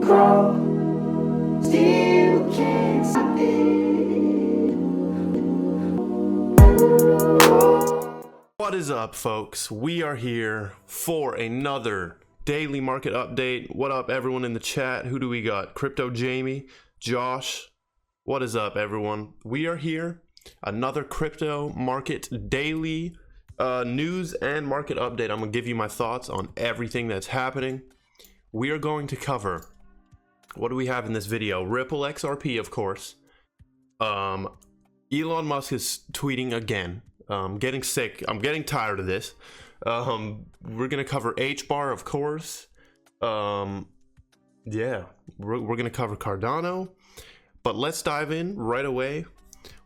crawl, still can't stop it. What is up, folks? We are here for another daily market update. What up, everyone in the chat? Who do we got? Crypto Jamie, Josh. What is up, everyone? We are here. Another crypto market daily news and market update. I'm gonna give you my thoughts on everything that's happening. We are going to cover, what do we have in this video? Ripple XRP, of course. Elon Musk is tweeting again. Getting sick. I'm getting tired of this. We're gonna cover HBAR, of course. Yeah, we're gonna cover Cardano. But let's dive in right away.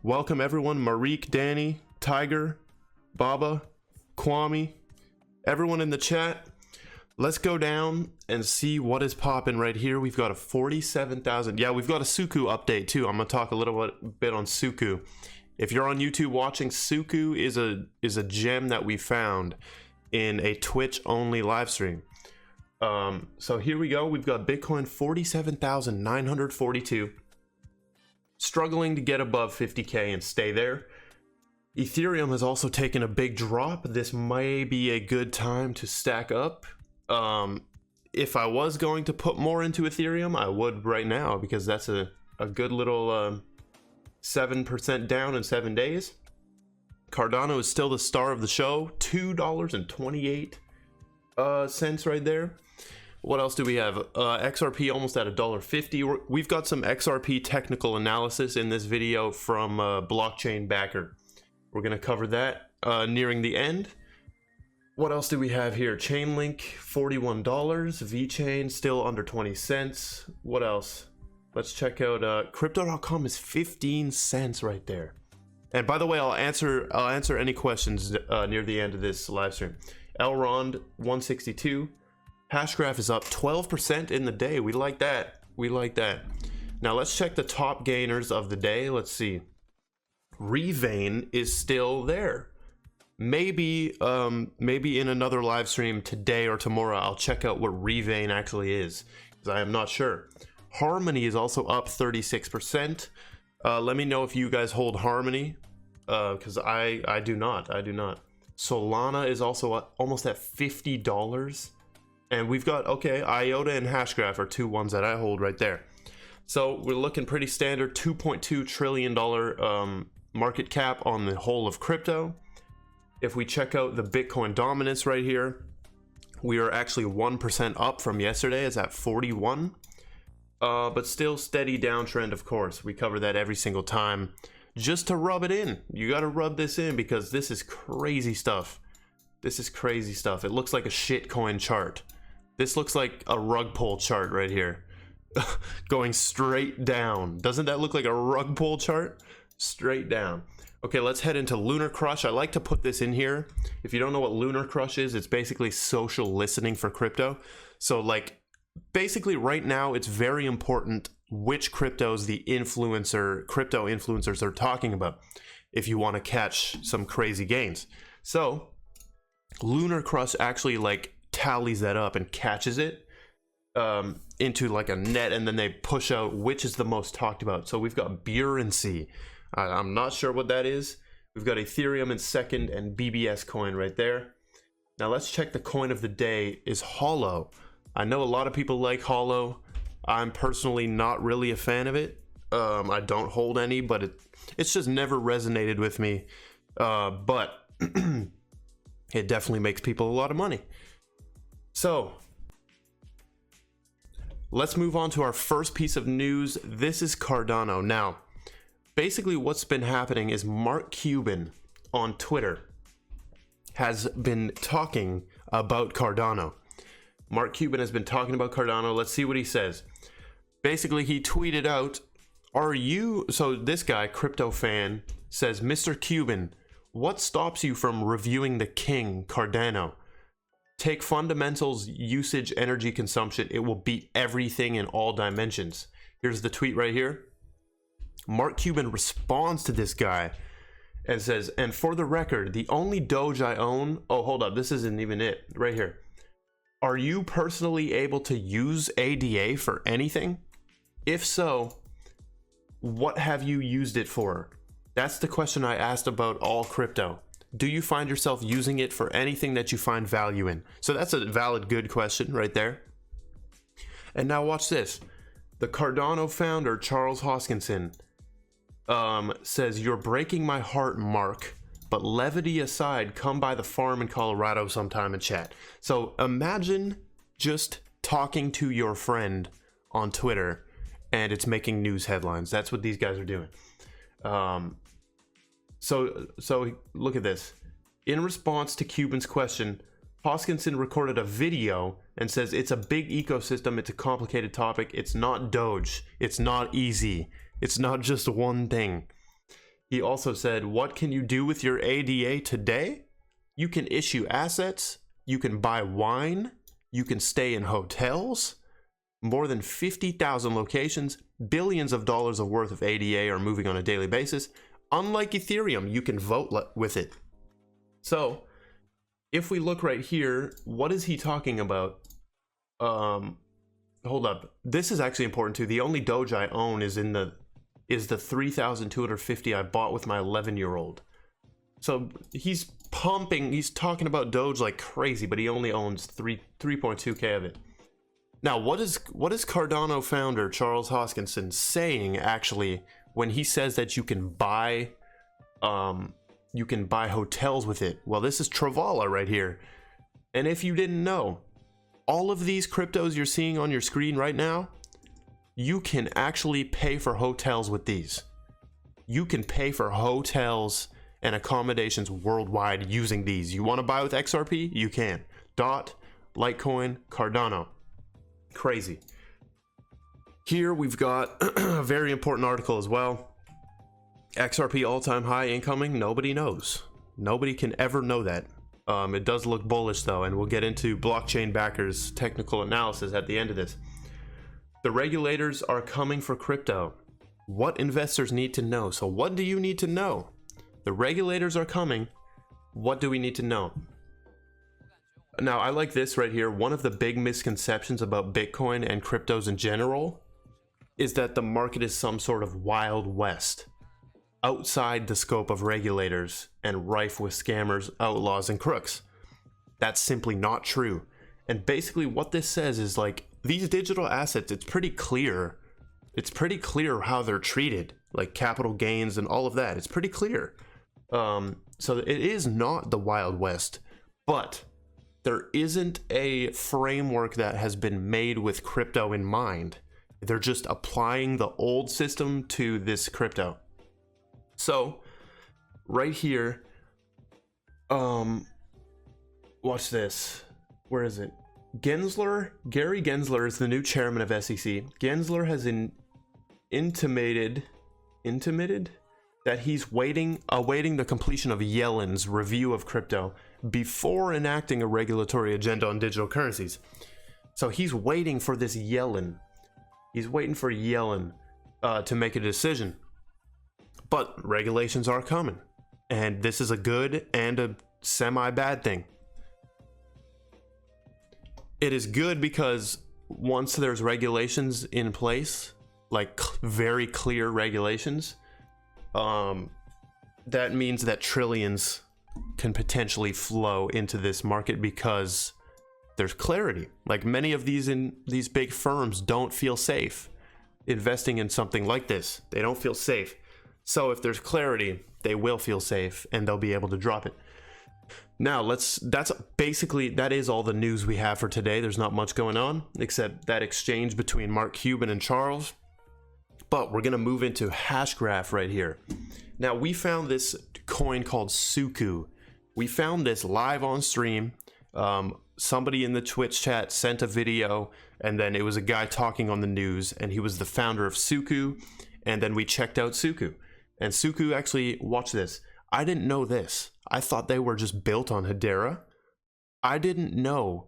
Welcome everyone, Marique, Danny, Tiger, Baba, Kwame, everyone in the chat. Let's go down and see what is popping right here. We've got a 47,000. Yeah, we've got a Suku update too. I'm gonna talk a little bit on Suku. If you're on YouTube watching, Suku is a gem that we found in a Twitch only live stream. So here we go. We've got Bitcoin 47,942. Struggling to get above 50K and stay there. Ethereum has also taken a big drop. This may be a good time to stack up. If I was going to put more into Ethereum, I would right now, because that's a good little 7% down in 7 days. Cardano is still the star of the show. $2.28 right there. What else do we have? XRP almost at $1.50. We've got some XRP technical analysis in this video from Blockchain Backer. We're going to cover that nearing the end. What else do we have here? Chainlink, $41. VeChain, still under 20 cents. What else? Let's check out Crypto.com is 15 cents right there. And by the way, I'll answer any questions near the end of this live stream. Elrond, 162. Hashgraph is up 12% in the day. We like that. We like that. Now let's check the top gainers of the day. Let's see. Revain is still there. Maybe in another live stream today or tomorrow, I'll check out what Revain actually is, because I am not sure. Harmony is also up 36%. Let me know if you guys hold Harmony, because I do not. I do not. Solana is also almost at $50. And we've got, okay, IOTA and Hashgraph are two ones that I hold right there. So we're looking pretty standard, $2.2 trillion market cap on the whole of crypto. If we check out the Bitcoin dominance right here, we are actually 1% up from yesterday. It's at 41. But still steady downtrend, of course. We cover that every single time. Just to rub it in. You got to rub this in, because this is crazy stuff. This is crazy stuff. It looks like a shitcoin chart. This looks like a rug pull chart right here. Going straight down. Doesn't that look like a rug pull chart? Straight down. Okay, let's head into Lunar Crush. I like to put this in here. If you don't know what Lunar Crush is, it's basically social listening for crypto. So like, basically right now, it's very important which cryptos the crypto influencers are talking about if you want to catch some crazy gains. So Lunar Crush actually like tallies that up and catches it into like a net, and then they push out which is the most talked about. So we've got Buoyancy. I'm not sure what that is. We've got Ethereum in second and BBS coin right there. Now let's check the coin of the day is Holo. I know a lot of people like Holo. I'm personally not really a fan of it. I don't hold any, but it's just never resonated with me. But it definitely makes people a lot of money. So let's move on to our first piece of news. This is Cardano. Now, basically what's been happening is Mark Cuban on Twitter has been talking about Cardano. Mark Cuban has been talking about Cardano. Let's see what he says. Basically, he tweeted out, so this guy, Crypto Fan, says, Mr. Cuban, what stops you from reviewing the king, Cardano? Take fundamentals, usage, energy consumption. It will beat everything in all dimensions. Here's the tweet right here. Mark Cuban responds to this guy and says, and for the record, the only Doge I own, oh, hold up, this isn't even it, right here. Are you personally able to use ADA for anything? If so, what have you used it for? That's the question I asked about all crypto. Do you find yourself using it for anything that you find value in? So that's a valid, good question right there. And now watch this. The Cardano founder, Charles Hoskinson, says, "You're breaking my heart, Mark. But levity aside, come by the farm in Colorado sometime and chat." So imagine just talking to your friend on Twitter and it's making news headlines. That's what these guys are doing. So look at this. In response to Cuban's question, Hoskinson recorded a video and says it's a big ecosystem, it's a complicated topic, it's not Doge, it's not easy, it's not just one thing. He also said, what can you do with your ADA today? You can issue assets, you can buy wine, you can stay in hotels. More than 50,000 locations, billions of dollars worth of ADA are moving on a daily basis. Unlike Ethereum, you can vote with it. So, if we look right here, what is he talking about? Hold up. This is actually important too. The only Doge I own is the 3,250 I bought with my 11-year-old. So he's talking about Doge like crazy, but he only owns 3.2k of it. Now, what is Cardano founder Charles Hoskinson saying actually when he says that you can buy hotels with it? Well, this is Travala right here. And if you didn't know, all of these cryptos you're seeing on your screen right now, you can actually pay for hotels with these. You can pay for hotels and accommodations worldwide using these. You want to buy with XRP? You can. DOT, Litecoin, Cardano. Crazy. Here we've got a very important article as well. XRP all-time high incoming. Nobody knows. Nobody can ever know that. It does look bullish though, and we'll get into blockchain backers technical analysis at the end of this. The regulators are coming for crypto. What investors need to know. So what do you need to know? The regulators are coming. What do we need to know? Now, I like this right here. One of the big misconceptions about Bitcoin and cryptos in general is that the market is some sort of wild west, outside the scope of regulators and rife with scammers, outlaws, and crooks. That's simply not true. And basically what this says is like, these digital assets, it's pretty clear. It's pretty clear how they're treated, like capital gains and all of that. It's pretty clear. So it is not the Wild West, but there isn't a framework that has been made with crypto in mind. They're just applying the old system to this crypto. So right here, watch this. Where is it? Gary Gensler is the new chairman of SEC. Gensler has intimated that he's awaiting the completion of Yellen's review of crypto before enacting a regulatory agenda on digital currencies. So he's waiting for this Yellen. He's waiting for Yellen to make a decision. But regulations are coming, and this is a good and a semi-bad thing. It is good because once there's regulations in place, like very clear regulations, that means that trillions can potentially flow into this market because there's clarity. Like many of these big firms don't feel safe investing in something like this. They don't feel safe. So if there's clarity, they will feel safe and they'll be able to drop it. Now that is all the news we have for today. There's not much going on except that exchange between Mark Cuban and Charles. But we're gonna move into Hashgraph right here. Now we found this coin called Suku. We found this live on stream. Somebody in the Twitch chat sent a video, and then it was a guy talking on the news, and he was the founder of Suku. And then we checked out Suku, and Suku actually, watch this. I didn't know this. I thought they were just built on Hedera. I didn't know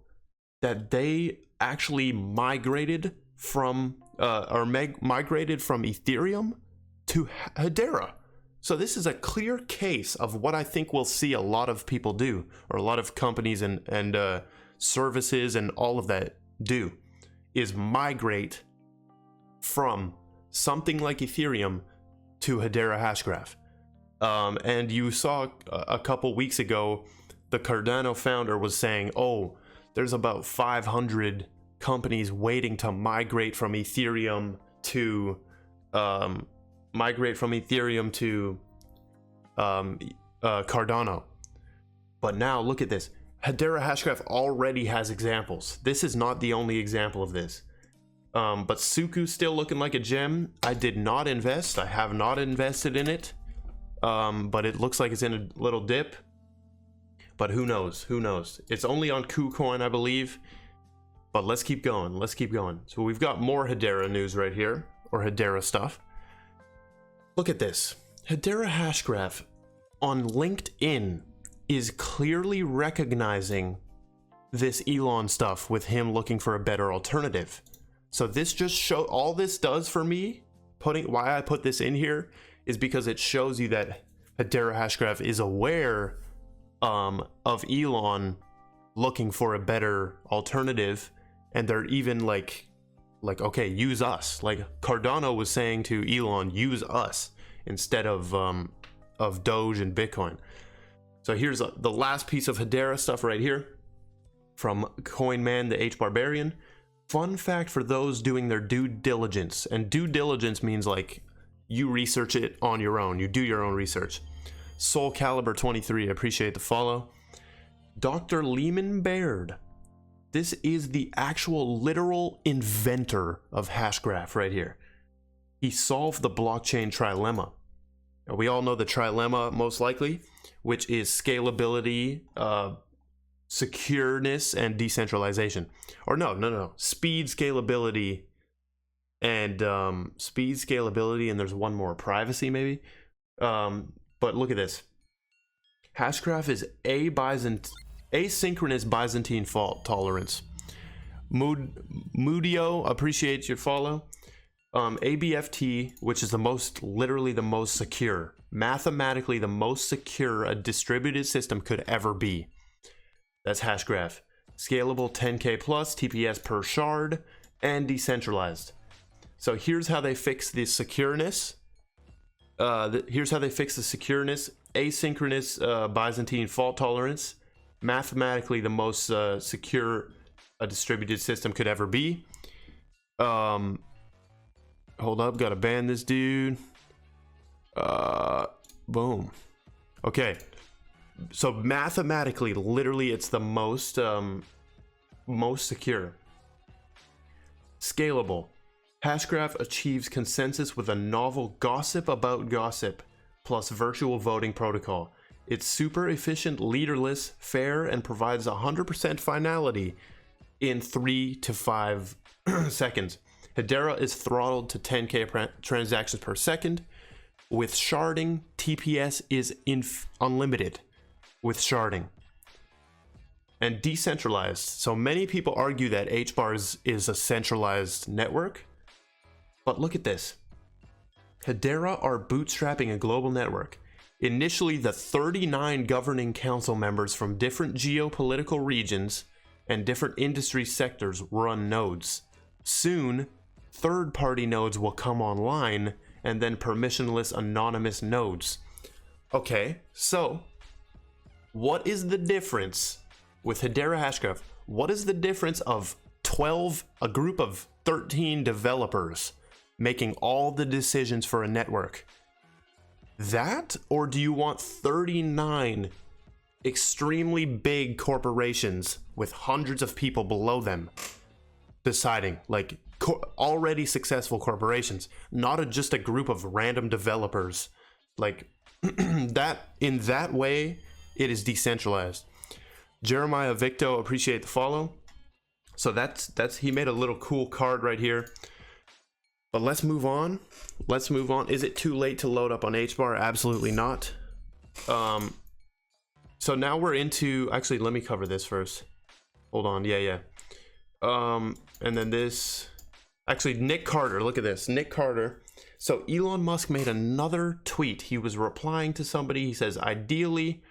that they actually migrated from Ethereum to Hedera. So this is a clear case of what I think we'll see a lot of people do, or a lot of companies and services and all of that do is migrate from something like Ethereum to Hedera Hashgraph. And you saw a couple weeks ago, the Cardano founder was saying, oh, there's about 500 companies waiting to migrate from Ethereum to Cardano. But now look at this. Hedera Hashgraph already has examples. This is not the only example of this. But Suku's still looking like a gem. I did not invest. I have not invested in it. But it looks like it's in a little dip. But who knows? Who knows? It's only on KuCoin, I believe. But let's keep going. Let's keep going. So we've got more Hedera news right here, or Hedera stuff. Look at this. Hedera Hashgraph on LinkedIn is clearly recognizing this Elon stuff with him looking for a better alternative. So this just show all this does for me, why I put this in here is because it shows you that Hedera Hashgraph is aware of Elon looking for a better alternative, and they're even like okay, use us. Like Cardano was saying to Elon, use us instead of Doge and Bitcoin. So here's the last piece of Hedera stuff right here from Coinman the H Barbarian. Fun fact for those doing their due diligence, and due diligence means like you research it on your own, you do your own research. Soul Caliber 23, appreciate the follow. Dr. Lehman Baird, this is the actual literal inventor of Hashgraph right here. He solved the blockchain trilemma. Now, we all know the trilemma most likely, which is scalability, secureness, and decentralization. Or no. Speed, scalability, and there's one more, privacy maybe. But look at this. Hashgraph is asynchronous Byzantine fault tolerance. Moodio, appreciate your follow. ABFT, which is literally the most secure, mathematically the most secure a distributed system could ever be. That's Hashgraph. Scalable 10K plus, TPS per shard, and decentralized. So here's how they fix the secureness. Asynchronous Byzantine fault tolerance. Mathematically the most secure a distributed system could ever be. Hold up, gotta ban this dude. Boom. Okay. So mathematically, literally, it's the most secure. Scalable. Hashgraph achieves consensus with a novel gossip about gossip plus virtual voting protocol. It's super efficient, leaderless, fair, and provides 100% finality in 3 to 5 seconds. Hedera is throttled to 10K transactions per second. With sharding, TPS is unlimited with sharding. And decentralized. So many people argue that HBAR is a centralized network. But look at this. Hedera are bootstrapping a global network. Initially, the 39 governing council members from different geopolitical regions and different industry sectors run nodes. Soon, third-party nodes will come online, and then permissionless anonymous nodes. Okay, so what is the difference with Hedera Hashgraph? What is the difference of a group of 13 developers making all the decisions for a network? That, or do you want 39 extremely big corporations with hundreds of people below them deciding, like already successful corporations, not just a group of random developers? Like that, in that way, it is decentralized. Jeremiah Victo, appreciate the follow. So that's he made a little cool card right here. But let's move on. Is it too late to load up on HBAR? Absolutely not. So now we're into, actually, let me cover this first. Hold on, yeah. And then this, actually, Nick Carter, look at this, Nick Carter. So Elon Musk made another tweet. He was replying to somebody. He says, ideally,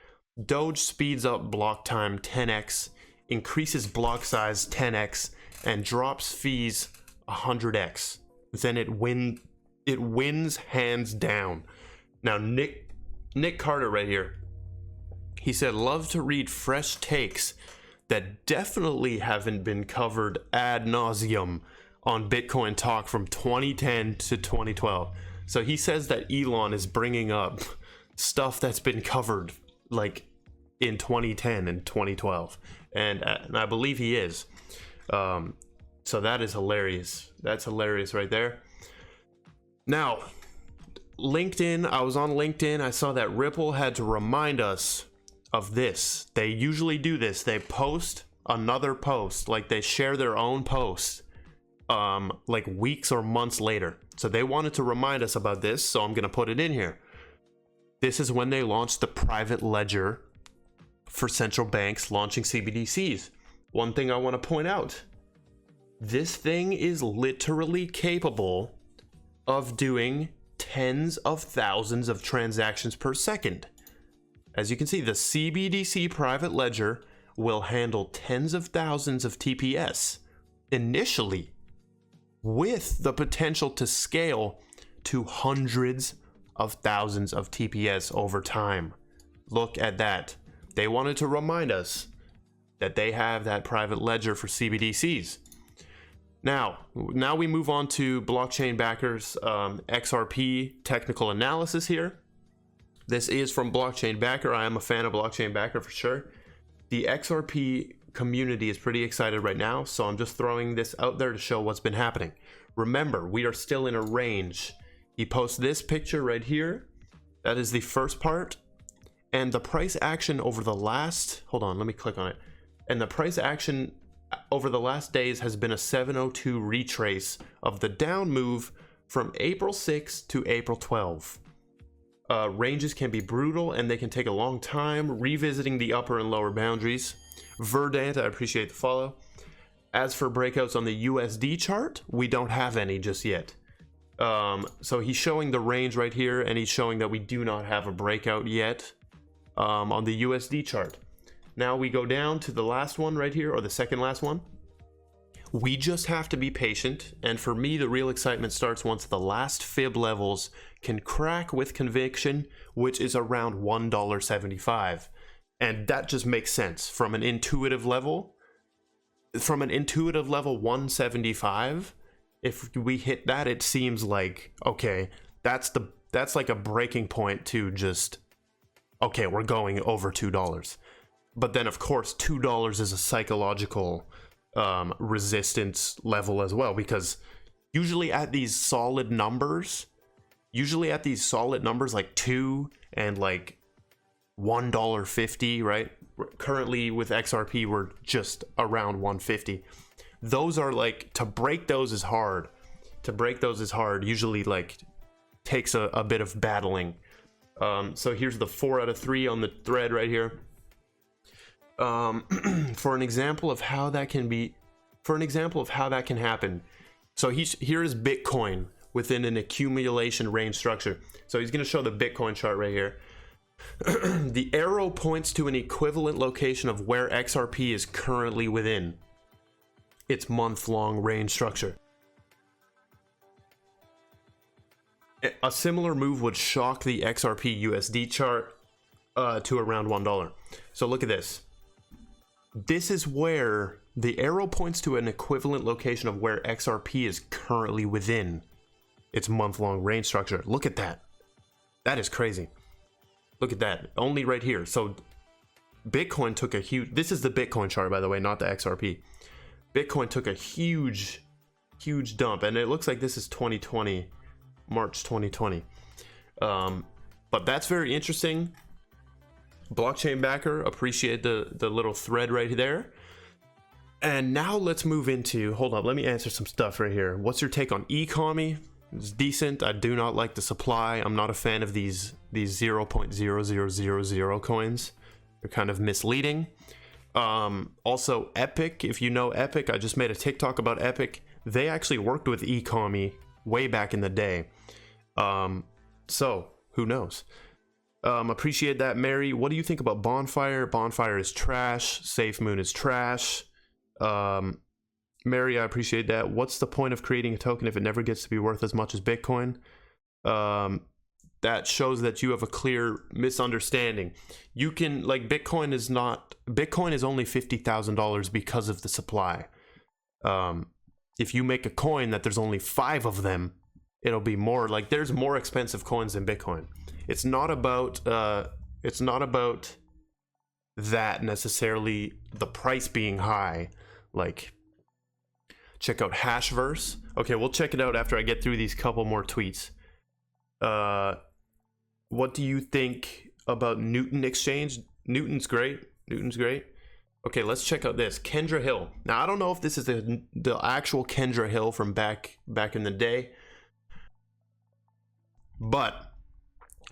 Doge speeds up block time 10x increases block size 10x, and drops fees 100x, then it wins hands down. Now Nick Carter right here, he said, love to read fresh takes that definitely haven't been covered ad nauseum on Bitcoin talk from 2010 to 2012. So he says that Elon is bringing up stuff that's been covered like in 2010 and 2012, and I believe he is. So that is hilarious. That's hilarious right there. Now, LinkedIn, I was on LinkedIn. I saw that Ripple had to remind us of this. They usually do this. They post another post, like they share their own post, like weeks or months later. So they wanted to remind us about this, so I'm going to put it in here. This is when they launched the private ledger for central banks launching CBDCs. One thing I want to point out, this thing is literally capable of doing tens of thousands of transactions per second. As you can see, the CBDC private ledger will handle tens of thousands of TPS initially, with the potential to scale to hundreds of thousands of TPS over time. Look at that. They wanted to remind us that they have that private ledger for CBDCs. Now we move on to Blockchain Backers XRP technical analysis here. This is from Blockchain Backer. I am a fan of Blockchain Backer for sure. The XRP community is pretty excited right now, so I'm just throwing this out there to show what's been happening. Remember, we are still in a range. He posts this picture right here. That is the first part. And the price action over the last, hold on, let me click on it. And the price action over the last days has been a 702 retrace of the down move from April 6 to April 12. Ranges can be brutal and they can take a long time, revisiting the upper and lower boundaries. Verdant, I appreciate the follow. As for breakouts on the USD chart, we don't have any just yet. So he's showing the range right here, and he's showing that we do not have a breakout yet on the USD chart. Now we go down to the last one right here, or the second last one. We just have to be patient, and for me, the real excitement starts once the last fib levels can crack with conviction, which is around $1.75. And that just makes sense from an intuitive level. From an intuitive level 175, if we hit that, it seems like, okay, that's like a breaking point to just, okay, we're going over $2. But then of course $2 is a psychological resistance level as well, because usually at these solid numbers like 2 and like $1.50, right? Currently with XRP we're just around 150. Those are like, to break those is hard. Usually like takes a bit of battling. So here's the 4 out of 3 on the thread right here. For an example of how that can happen. So here is Bitcoin within an accumulation range structure. So he's going to show the Bitcoin chart right here. The arrow points to an equivalent location of where XRP is currently within its month-long range structure. A similar move would shock the XRP USD chart to around $1. So look at this. This is where the arrow points to an equivalent location of where XRP is currently within its month-long range structure. Look at that. That is crazy. Look at that. Only right here. So Bitcoin took a huge... This is the Bitcoin chart, by the way, not the XRP. Bitcoin took a huge dump. And it looks like this is 2020, March 2020. But that's very interesting. Blockchain Backer, appreciate the little thread right there. And now let's move into... Hold up, let me answer some stuff right here. What's your take on economy? It's decent. I do not like the supply. I'm not a fan of these 0.0000 coins. They're kind of misleading. Also, Epic. If you know Epic, I just made a TikTok about Epic. They actually worked with economy way back in the day. So, who knows? Appreciate that, Mary. What do you think about Bonfire? Bonfire is trash. Safe Moon is trash. Mary, I appreciate that. What's the point of creating a token if it never gets to be worth as much as Bitcoin? That shows that you have a clear misunderstanding. You can, like, Bitcoin is only $50,000 because of the supply. If you make a coin that there's only 5 of them, it'll be more, like, there's more expensive coins than Bitcoin. It's not about that necessarily, the price being high. Like, check out Hashverse. Okay, we'll check it out after I get through these couple more tweets. What do you think about Newton Exchange? Newton's great. Okay, let's check out this. Kendra Hill. Now, I don't know if this is the actual Kendra Hill from back in the day, but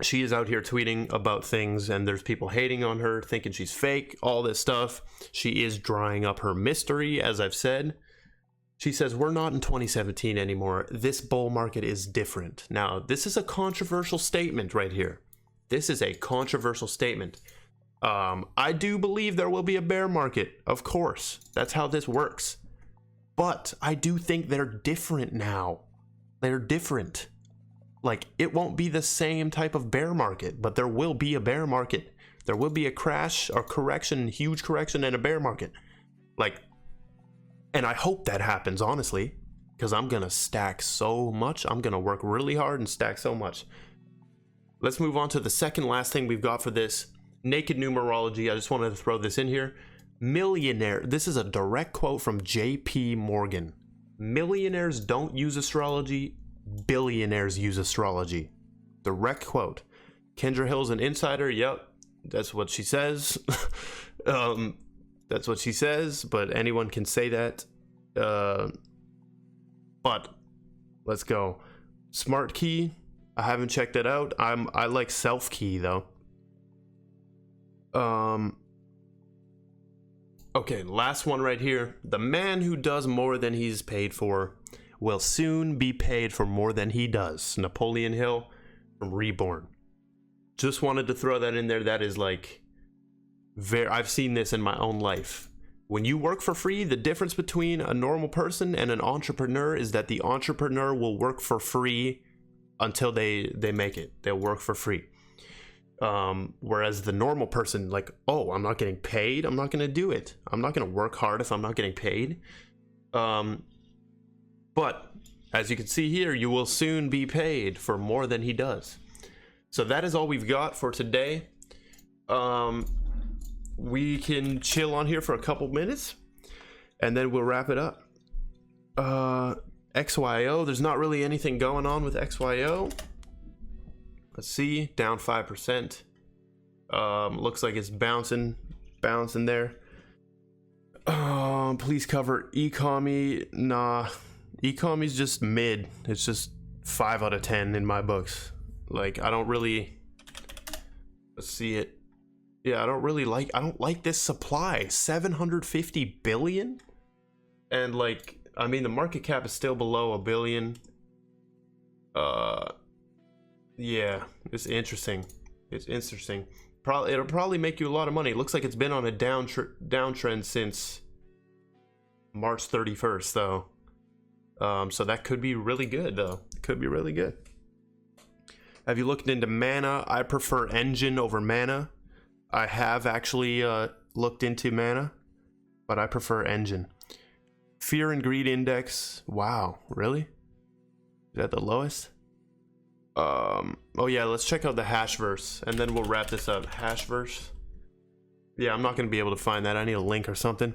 she is out here tweeting about things, and there's people hating on her, thinking she's fake, all this stuff. She is drying up her mystery, as I've said. She says, we're not in 2017 anymore. This bull market is different. Now, this is a controversial statement right here. This is a controversial statement. I do believe there will be a bear market, of course. That's how this works. But I do think they're different now. They're different. Like, it won't be the same type of bear market, but there will be a bear market. There will be a crash or correction, huge correction, and a bear market. Like, and I hope that happens, honestly, because I'm going to stack so much. I'm going to work really hard and stack so much. Let's move on to the second last thing we've got for this. Naked numerology. I just wanted to throw this in here. Millionaire. This is a direct quote from JP Morgan. Millionaires don't use astrology. Billionaires use astrology. Direct quote. Kendra Hill's an insider. Yep. That's what she says. That's what she says, but anyone can say that. But let's go. Smart Key. I haven't checked it out. I like Self Key though. Okay, last one right here. The man who does more than he's paid for will soon be paid for more than he does. Napoleon Hill from Reborn. Just wanted to throw that in there. That is like, I've seen this in my own life. When you work for free, the difference between a normal person and an entrepreneur is that the entrepreneur will work for free until they make it. They'll work for free. Whereas the normal person, like, oh, I'm not getting paid, I'm not going to do it. I'm not going to work hard if I'm not getting paid. But as you can see here, you will soon be paid for more than he does. So that is all we've got for today. We can chill on here for a couple minutes and then we'll wrap it up. XYO, there's not really anything going on with XYO. Let's see, down 5%. Looks like it's bouncing there. Please cover Ecomi. Nah, Ecomi's just mid. It's just 5 out of 10 in my books. Like, I don't really, let's see it. Yeah, I don't like this supply. 750 billion? And like, I mean, the market cap is still below $1 billion. Yeah, it's interesting. It'll probably make you a lot of money. It looks like it's been on a downtrend since March 31st, though. So that could be really good, though. It could be really good. Have you looked into Mana? I prefer Engine over Mana. I have actually looked into Mana, but I prefer Engine. Fear and Greed Index. Wow, really? Is that the lowest? Oh yeah, let's check out the Hashverse, and then we'll wrap this up. Hashverse. Yeah, I'm not going to be able to find that. I need a link or something.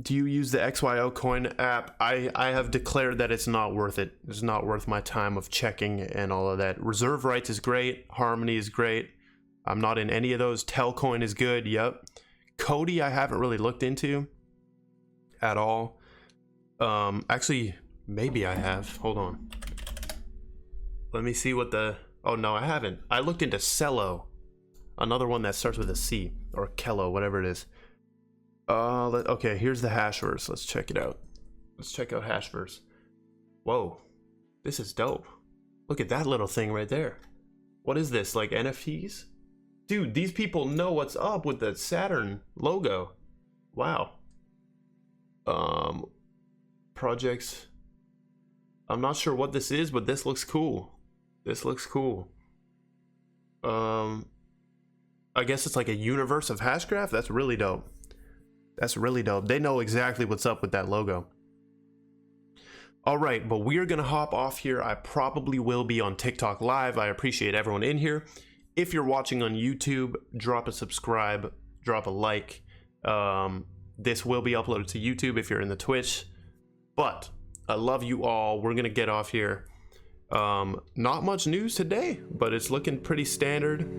Do you use the XYO coin app? I have declared that it's not worth it. It's not worth my time of checking and all of that. Reserve Rights is great. Harmony is great. I'm not in any of those. Telcoin is good. Yep. Cody I haven't really looked into at all. Actually, maybe I have. Hold on. Let me see what the... Oh, no, I haven't. I looked into Cello. Another one that starts with a C. Or Kello, whatever it is. Okay, here's the Hashverse. Let's check it out. Let's check out Hashverse. Whoa. This is dope. Look at that little thing right there. What is this, like NFTs? Dude, these people know what's up with the Saturn logo. Wow. Projects. I'm not sure what this is, but this looks cool. This looks cool. I guess it's like a universe of Hashgraph. That's really dope. That's really dope. They know exactly what's up with that logo. All right, but we are gonna hop off here. I probably will be on TikTok live. I appreciate everyone in here. If you're watching on YouTube, drop a subscribe, drop a like. This will be uploaded to YouTube if you're in the Twitch. But I love you all. We're gonna get off here. Not much news today, but it's looking pretty standard.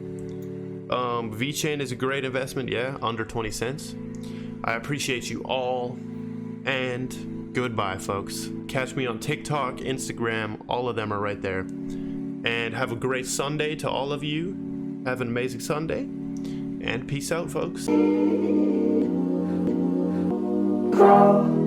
VeChain is a great investment, yeah, under 20 cents. I appreciate you all, and goodbye, folks. Catch me on TikTok, Instagram, all of them are right there. And have a great Sunday to all of you. Have an amazing Sunday, and peace out, folks. Grow.